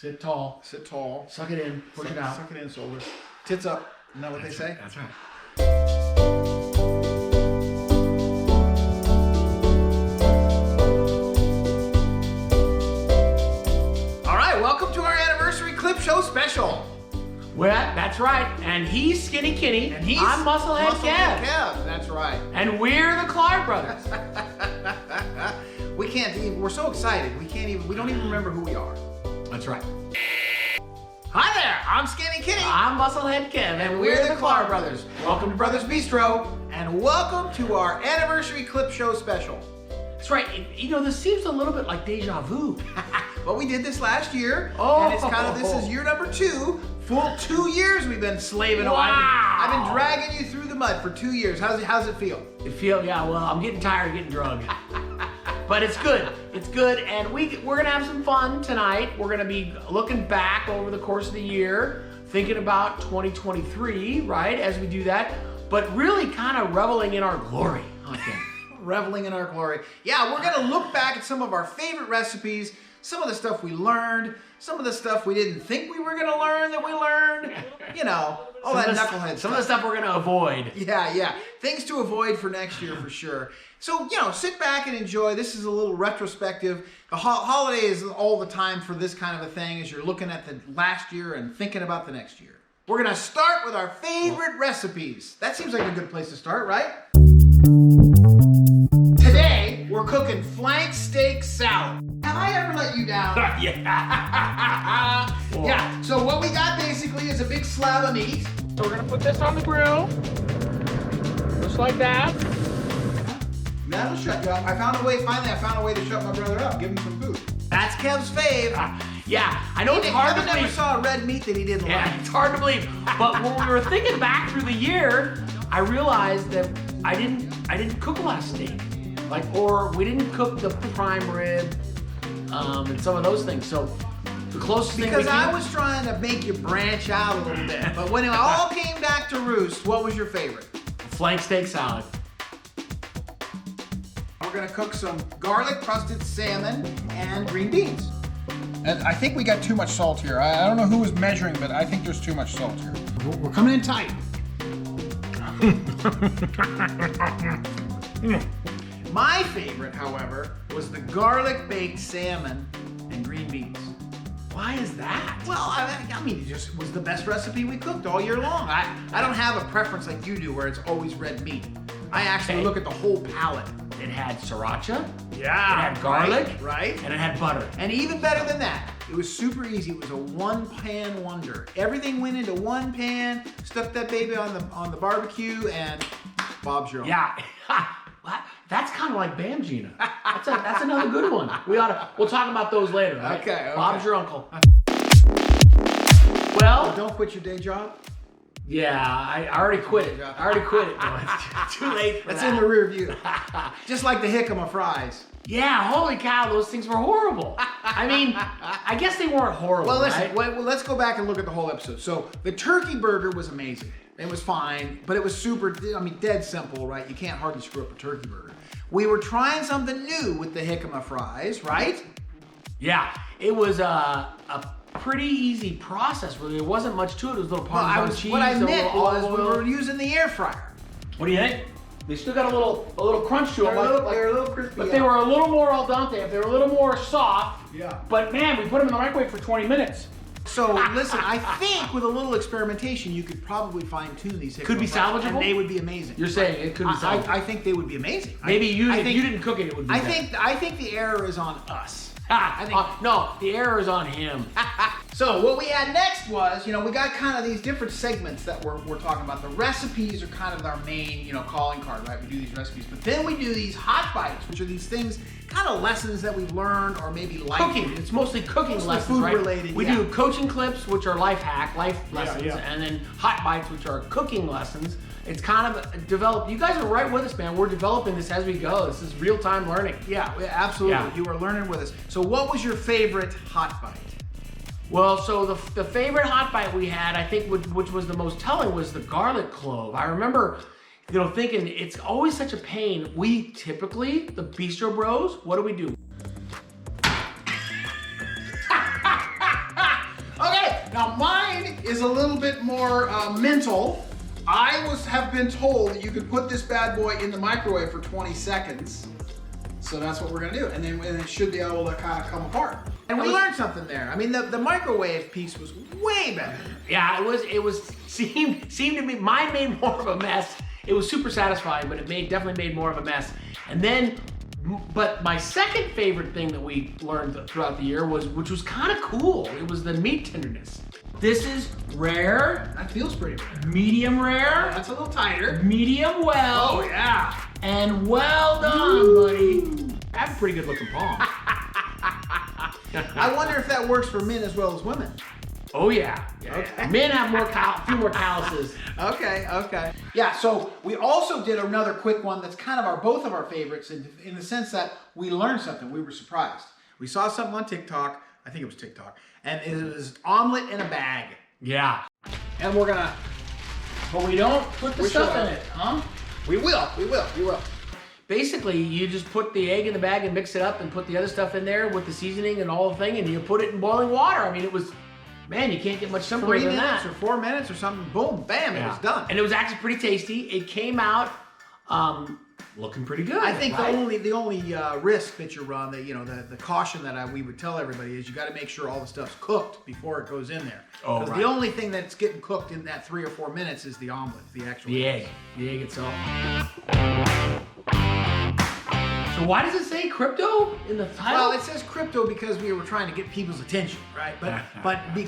Sit tall. Sit tall. Suck it in. Push it out. Suck it in, shoulder. Tits up. Isn't that what they say? That's right. All right, welcome to our anniversary clip show special. Well, that's right. And he's Skinny Kitty. And I'm Musclehead Kev. That's right. And we're the Klar brothers. We can't even, we're so excited. We don't even remember who we are. That's right. Hi there, I'm Skinny Kitty. I'm Musclehead Kev. And we're the Klar brothers. Welcome to Brothers Bistro. And welcome to our anniversary clip show special. That's right. You know, this seems a little bit like deja vu. Well, we did this last year. Oh. And it's kind of, this is year number 2. Full 2 years we've been slaving away. Wow. I've been dragging you through the mud for 2 years. How's it feel? Yeah, well, I'm getting tired of getting drugged. But it's good. It's good, and we're gonna have some fun tonight. We're gonna be looking back over the course of the year, thinking about 2023, right, as we do that, but really kind of reveling in our glory. Okay. Reveling in our glory. Yeah, we're gonna look back at some of our favorite recipes, some of the stuff we learned, some of the stuff we didn't think we were gonna learn that we learned, you know, all that knucklehead stuff. Some of the stuff we're gonna avoid. Yeah. Things to avoid for next year for sure. So, you know, sit back and enjoy. This is a little retrospective. The holiday is all the time for this kind of a thing as you're looking at the last year and thinking about the next year. We're gonna start with our favorite recipes. That seems like a good place to start, right? Today, we're cooking flank steak salad. Have I ever let you down? Yeah. Yeah, so what we got basically is a big slab of meat. So we're gonna put this on the grill, just like that. That'll shut you up. Finally I found a way to shut my brother up. Give him some food. That's Kev's fave. Yeah, I know it's hard to Kevin never believe. saw a red meat that he didn't Yeah, like. it's hard to believe. But when we were thinking back through the year, I realized that I didn't cook a lot of steak, or we didn't cook the prime rib, and some of those things. So the closest thing Because I was trying to make you branch out a little bit. But when it all came back to roost, what was your favorite? flank steak salad. We're gonna cook some garlic crusted salmon and green beans. And I think we got too much salt here. I don't know who was measuring, but I think there's too much salt here. We're coming in tight. My favorite, however, was the garlic baked salmon and green beans. Why is that? Well, I mean, it just was the best recipe we cooked all year long. I don't have a preference like you do where it's always red meat. I actually look at the whole palette. It had sriracha. Yeah. It had garlic. Right. And it had butter. And even better than that, it was super easy. It was a one-pan wonder. Everything went into one pan, stuck that baby on the barbecue, and Bob's your uncle. Yeah. That's kind of like Bamgina. That's another good one. We'll talk about those later, right? Okay. Bob's your uncle. Well, Don't quit your day job. yeah, I already quit it. I already quit it. No, it's too late for That's that. in the rear view. Just like the jicama fries. Yeah, holy cow, those things were horrible. I mean, I guess they weren't horrible. Well, listen, right? let's go back and look at the whole episode. So the turkey burger was amazing. It was fine, but it was dead simple, right? You can't hardly screw up a turkey burger. We were trying something new with the jicama fries, right? Yeah, it was a pretty easy process, really. There wasn't much to it. It was a little Parmesan cheese. What I a meant little was olive we oil. were using the air fryer. What do you think? They still got a little crunch to them. They're a little crispy. But they were a little more al dente. If they were a little more soft. Yeah. But man, we put them in the microwave for 20 minutes. So listen, I think with a little experimentation, you could probably fine tune these jicama Could be fries, salvageable? and they would be amazing. You're saying it could be salvageable. I think they would be amazing. Maybe I if think- you didn't cook it, it would be better. I think the error is on us. I think No, the error is on him. So what we had next was, we got kind of these different segments that we're talking about. The recipes are kind of our main, calling card, right? We do these recipes, but then we do these hot bites, which are these things, kind of lessons that we've learned or maybe Cooking. It's mostly cooking Mostly lessons, food right? related, We yeah. do coaching clips, which are life lessons, yeah. and then hot bites, which are cooking lessons. It's kind of developed. You guys are right with us, man. We're developing this as we go. This is real-time learning. Yeah, absolutely. Yeah. You were learning with us. So what was your favorite hot bite? Well, so the favorite hot bite we had, I think, which was the most telling, was the garlic clove. I remember, thinking it's always such a pain. We typically, the Bistro Bros, what do? Now mine is a little bit more mental. I have been told that you could put this bad boy in the microwave for 20 seconds. So that's what we're gonna do. And then it should be able to kind of come apart. And we learned something there. I mean, the microwave piece was way better. Yeah, seemed to be, mine made more of a mess. It was super satisfying, but it definitely made more of a mess. And then, but my second favorite thing that we learned throughout the year which was kind of cool. It was the meat tenderness. This is rare. That feels pretty rare. Medium rare. That's a little tighter. Medium well. Oh yeah. And well done, buddy. I have a pretty good looking palm. I wonder if that works for men as well as women. Oh yeah. Okay. Men have a few more calluses. Okay. Yeah, so we also did another quick one that's kind of both of our favorites in the sense that we learned something. We were surprised. We saw something on TikTok. I think it was TikTok. And it was omelet in a bag. Yeah. And we're gonna... But we don't put the stuff in it, huh? We will. Basically, you just put the egg in the bag and mix it up and put the other stuff in there with the seasoning and all the thing, and you put it in boiling water. I mean, it was, man, you can't get much simpler than that. 3 minutes or 4 minutes or something, boom, bam, it was done. And it was actually pretty tasty. It came out looking pretty good. I think the only risk that you run, the caution that we would tell everybody is you got to make sure all the stuff's cooked before it goes in there. Oh, right. The only thing that's getting cooked in that 3 or 4 minutes is the omelet, the egg itself. So why does it say crypto in the title? Well, it says crypto because we were trying to get people's attention, right?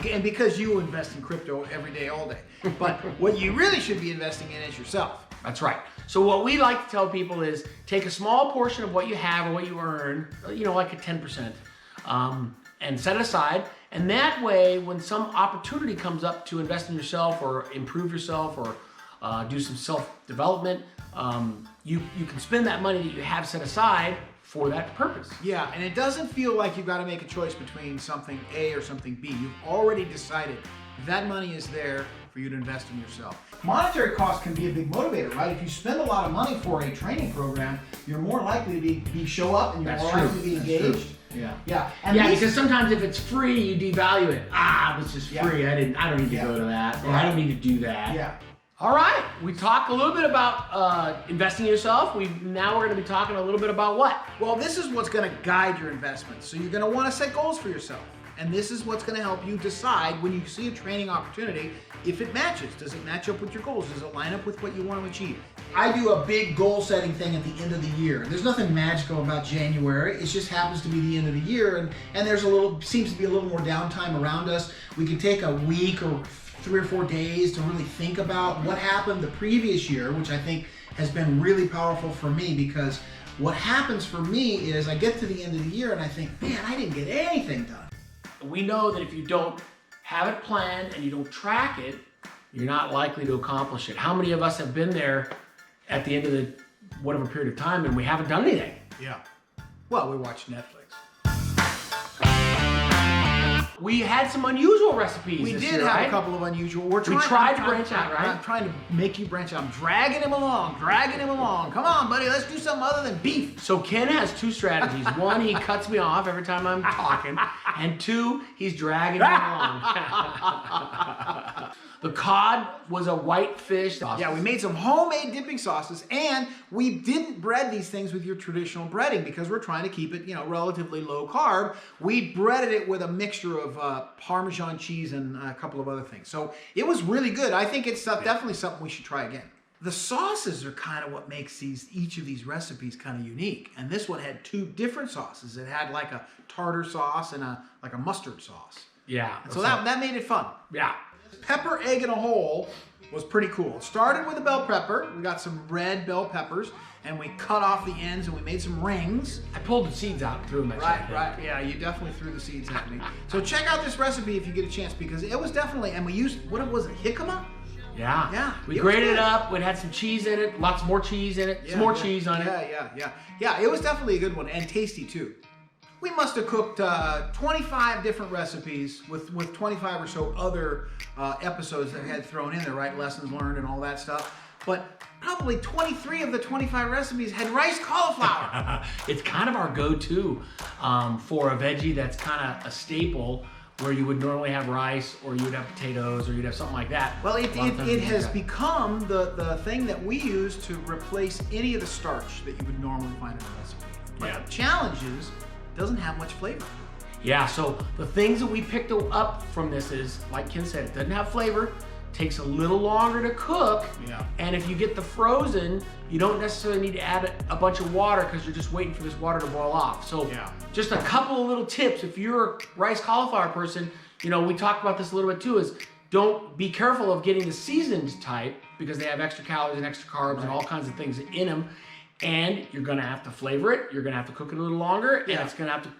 And because you invest in crypto every day, all day. But what you really should be investing in is yourself. That's right. So what we like to tell people is take a small portion of what you have or what you earn, like a 10%, and set it aside. And that way, when some opportunity comes up to invest in yourself or improve yourself or do some self-development, you can spend that money that you have set aside for that purpose. Yeah, and it doesn't feel like you've got to make a choice between something A or something B. You've already decided that money is there for you to invest in yourself. Monetary cost can be a big motivator, right? If you spend a lot of money for a training program, you're more likely to show up and you're more likely to be engaged. Yeah. And because sometimes if it's free, you devalue it. This is free. I don't need to go to that. Or I don't need to do that. Yeah. All right. We talked a little bit about investing in yourself. Now we're going to be talking a little bit about what? Well, this is what's going to guide your investments. So you're going to want to set goals for yourself. And this is what's going to help you decide when you see a training opportunity if it matches. Does it match up with your goals? Does it line up with what you want to achieve? I do a big goal setting thing at the end of the year. There's nothing magical about January. It just happens to be the end of the year, and there's seems to be a little more downtime around us. We can take a week or 3 or 4 days to really think about what happened the previous year, which I think has been really powerful for me, because what happens for me is I get to the end of the year and I think, man, I didn't get anything done. We know that if you don't have it planned and you don't track it, you're not likely to accomplish it. How many of us have been there at the end of the whatever period of time and we haven't done anything? Yeah. Well, we watched Netflix. We had some unusual recipes. We this did year, have right? a couple of unusual. We tried to branch out, right? I'm trying to make you branch out. I'm dragging him along. Come on, buddy. Let's do something other than beef. So Ken has 2 strategies. 1, he cuts me off every time I'm talking. And 2, he's dragging me along. The cod was a white fish sauce. Yeah, we made some homemade dipping sauces, and we didn't bread these things with your traditional breading because we're trying to keep it, relatively low carb. We breaded it with a mixture of Parmesan cheese and a couple of other things. So it was really good. I think it's definitely something we should try again. The sauces are kind of what makes each of these recipes kind of unique. And this one had 2 different sauces. It had like a tartar sauce and a mustard sauce. Yeah. And so that made it fun. Yeah. Pepper, egg in a hole was pretty cool. It started with a bell pepper. We got some red bell peppers, and we cut off the ends, and we made some rings. I pulled the seeds out and threw them at you. Right. Yeah, you definitely threw the seeds at me. So check out this recipe if you get a chance, because it was definitely, and we used, what was it, jicama? Yeah. We grated it up. It had some cheese in it, lots more cheese in it, some more cheese on it. Yeah, it was definitely a good one, and tasty too. We must have cooked 25 different recipes with 25 or so other episodes that we had thrown in there, right? Lessons learned and all that stuff. But probably 23 of the 25 recipes had rice cauliflower. It's kind of our go-to for a veggie that's kind of a staple where you would normally have rice, or you would have potatoes, or you'd have something like that. Well, it A lot of times we use has that. become the thing that we use to replace any of the starch that you would normally find in a recipe. But Yeah. the challenge is, it doesn't have much flavor. Yeah, so the things that we picked up from this is, like Ken said, it doesn't have flavor, takes a little longer to cook, Yeah. and if you get the frozen, you don't necessarily need to add a bunch of water because you're just waiting for this water to boil off. So Yeah. just a couple of little tips. If you're a rice cauliflower person, you know, we talked about this a little bit too, is don't be careful of getting the seasoned type because they have extra calories and extra carbs and all kinds of things in them. And you're gonna have to flavor it. You're gonna have to cook it a little longer, and Yeah.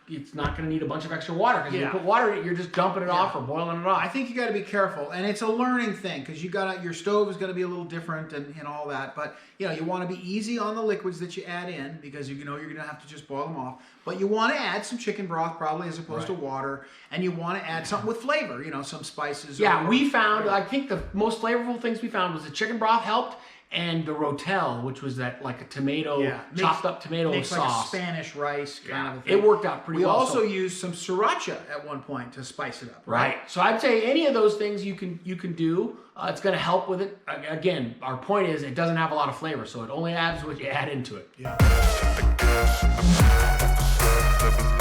it's not gonna need a bunch of extra water because Yeah. you put water in it, you're just dumping it off or boiling it off. I think you got to be careful, and it's a learning thing because your stove is going to be a little different and all that. But you know, you want to be easy on the liquids that you add in because you know you're going to have to just boil them off. But you want to add some chicken broth probably as opposed to water, and you want to add something with flavor. You know, some spices. Yeah, we found. I think the most flavorful things we found was the chicken broth helped, and the rotel, which was that like a tomato, chopped up tomato makes sauce. like a Spanish rice kind of a thing. It worked out pretty we well. We also So- used some sriracha at one point to spice it up. Right. So I'd say any of those things you can do. It's going to help with it. Again, our point is it doesn't have a lot of flavor, so it only adds what you add into it. Yeah.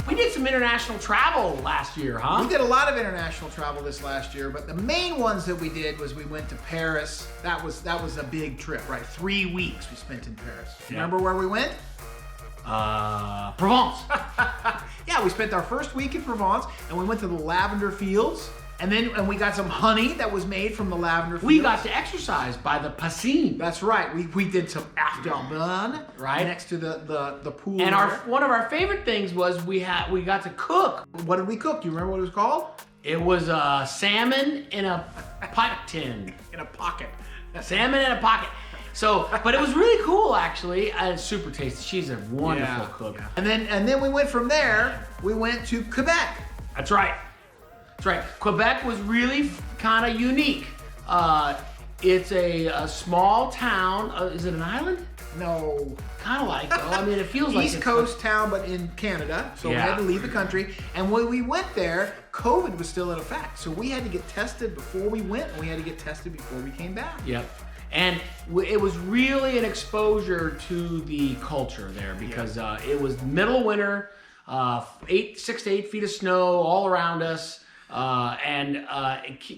We did some international travel last year, huh? We did a lot of international travel this last year, but the main ones that we did was we went to Paris. That was a big trip, right? 3 weeks we spent in Paris. Yeah. Remember where we went? Provence. Yeah, we spent our first week in Provence, and we went to the lavender fields, and we got some honey that was made from the lavender fields. We got to exercise by the piscine. That's right. We did some afterburn Right. next to the pool. And there. one of our favorite things was we got to cook. What did we cook? Do you remember what it was called? It was salmon in a pipe tin. In a pocket. Salmon in a pocket. So, but it was really cool actually, and it's super tasty. She's a wonderful cook. Yeah. And then we went from there. We went to Quebec. That's right. That's right. Quebec was really kind of unique. It's a small town. Is it an island? No. Kind of like though. I mean, it feels like East it's Coast town, but in Canada. So we had to leave the country. And when we went there, COVID was still in effect. So we had to get tested before we went, and we had to get tested before we came back. Yep. And it was really an exposure to the culture there because it was middle of winter, 6 to 8 feet of snow all around us. And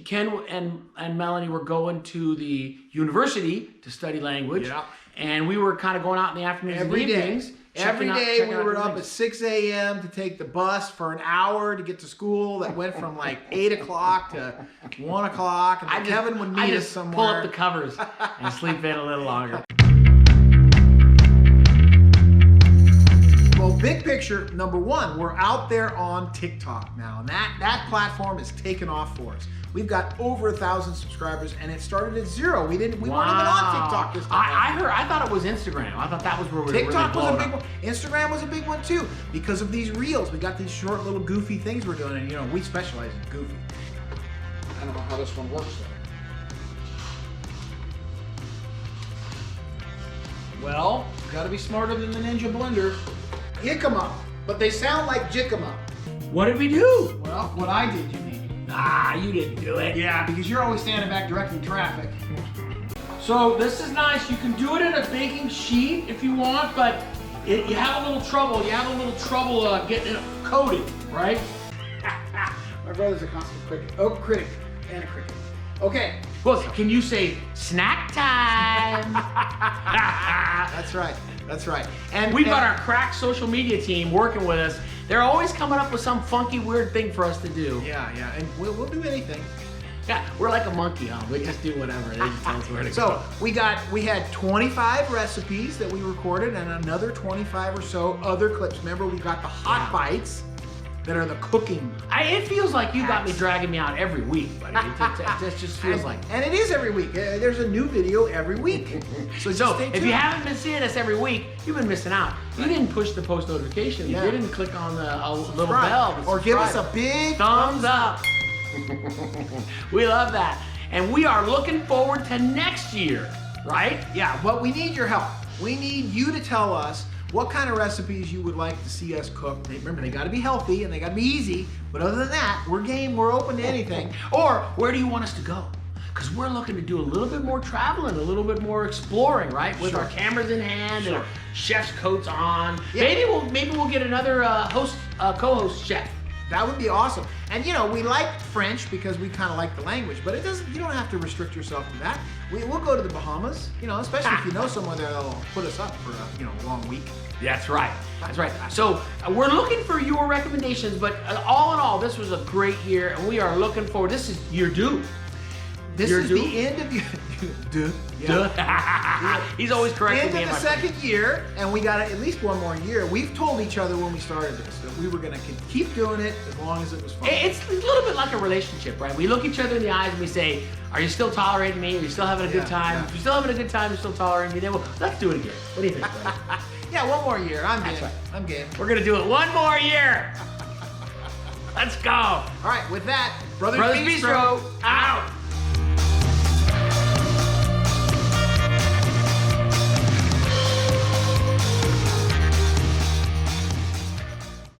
Ken and Melanie were going to the university to study language. Yeah. And we were kind of going out in the afternoons Every and day. evenings. Every day checking we out were the up at things. 6 a.m. to take the bus for an hour to get to school that went from like 8 o'clock to 1 o'clock. And then Kevin would meet us somewhere. Pull up the covers and sleep in a little longer. Well, big picture, number one, we're out there on TikTok now, and that platform is taken off for us. We've got over 1,000 subscribers, and it started at 0. We weren't even on TikTok this time. I thought it was Instagram. I thought that was where we were TikTok really was a blowing big up. one. Instagram was a big one too because of these reels. We got these short little goofy things we're doing, and you know we specialize in goofy. I don't know how this one works though. Well, you got to be smarter than the Ninja Blender. Jicama, but they sound like Jicama. What did we do? Well, what I did, you mean? You didn't do it. Yeah, because you're always standing back directing traffic. So this is nice. You can do it in a baking sheet if you want, but you have a little trouble. You have a little trouble getting it coated, right? My brother's a constant critic and a critic. Okay. Well, can you say snack time? That's right. That's right. And We've got our crack social media team working with us. They're always coming up with some funky, weird thing for us to do. Yeah, and we'll do anything. Yeah, we're like a monkey, huh? We just do whatever. They just tell us where to So go. we had 25 recipes that we recorded and another 25 or so other clips. Remember, we got the hot bites that are the cooking. It feels like you got me dragging me out every week, buddy. It just feels like. And it is every week. There's a new video every week. So stay If tuned. you haven't been seeing us every week, you've been missing out. You didn't push the post notification. Yeah. You didn't click on the little Right. bell. to Or give us subscribe. a big thumbs up. We love that. And we are looking forward to next year, right? Yeah, but we need your help. We need you to tell us what kind of recipes you would like to see us cook. Remember, they got to be healthy and they got to be easy. But other than that, we're game. We're open to anything. Or where do you want us to go? Because we're looking to do a little bit more traveling, a little bit more exploring, right? With our cameras in hand and our chef's coats on. Yeah. Maybe we'll get another co-host chef. That would be awesome. And we like French because we kind of like the language, but you don't have to restrict yourself to that. We'll go to the Bahamas, especially if you know someone there that'll put us up for a long week. That's right. That's right. So we're looking for your recommendations, but all in all, this was a great year, and we are looking forward. This is year due. This is the end of He's always correcting me. End of the second year, and we got at least one more year. We've told each other when we started this that we were going to keep doing it as long as it was fun. It's a little bit like a relationship, right? We look each other in the eyes and we say, "Are you still tolerating me? Are you still having a good time? Yeah. If you're still having a good time, you're still tolerating me. Then let's do it again. What do you think, Frank? Yeah, one more year. I'm game. right. I'm game. We're gonna do it one more year. Let's go. All right, with that, Brothers Bistro out.